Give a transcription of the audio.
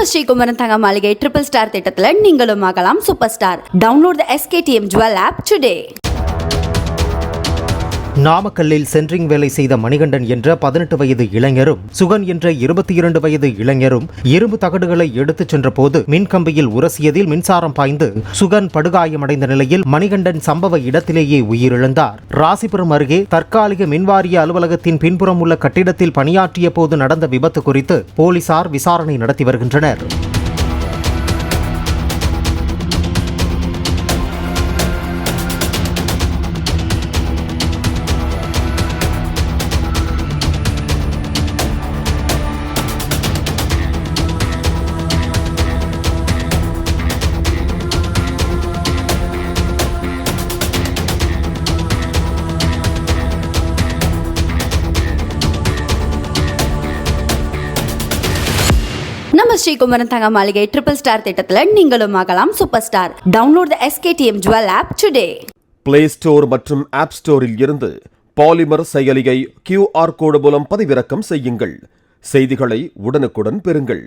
நம்ம ஸ்ரீகுமரன் தங்க மாளிகை ட்ரிபிள் ஸ்டார் திட்டத்தில் நீங்களும் ஆகலாம் super star. Download the SKTM Jewel app today. நாமக்கல்லில் சென்ட்ரிங் வேலை செய்த மணிகண்டன் என்ற 18 வயது இளைஞரும் சுகன் என்ற 22 வயது இளைஞரும் இரும்பு தகடுகளை எடுத்துச் சென்ற போது மின்கம்பியில் உரசியதில் மின்சாரம் பாய்ந்து சுகன் படுகாயமடைந்த நிலையில் மணிகண்டன் சம்பவ இடத்திலேயே உயிரிழந்தார். ராசிபுரம் அருகே தற்காலிக மின்வாரிய அலுவலகத்தின் பின்புறம் உள்ள கட்டிடத்தில் பணியாற்றிய போது நடந்த விபத்து குறித்து போலீசார் விசாரணை நடத்தி வருகின்றனர். நம்ம ஸ்ரீகுமரன் தங்க மாளிகை ட்ரிபிள் ஸ்டார் திட்டத்தில் நீங்களும் ஆகலாம் super star. Download the SKTM Jewel app today. Play store மற்றும் ஆப் ஸ்டோரில் இருந்து பாலிமர் செயலியை QR கோடு மூலம் பதிவிறக்கம் செய்யுங்கள். செய்திகளை உடனுக்குடன் பெறுங்கள்.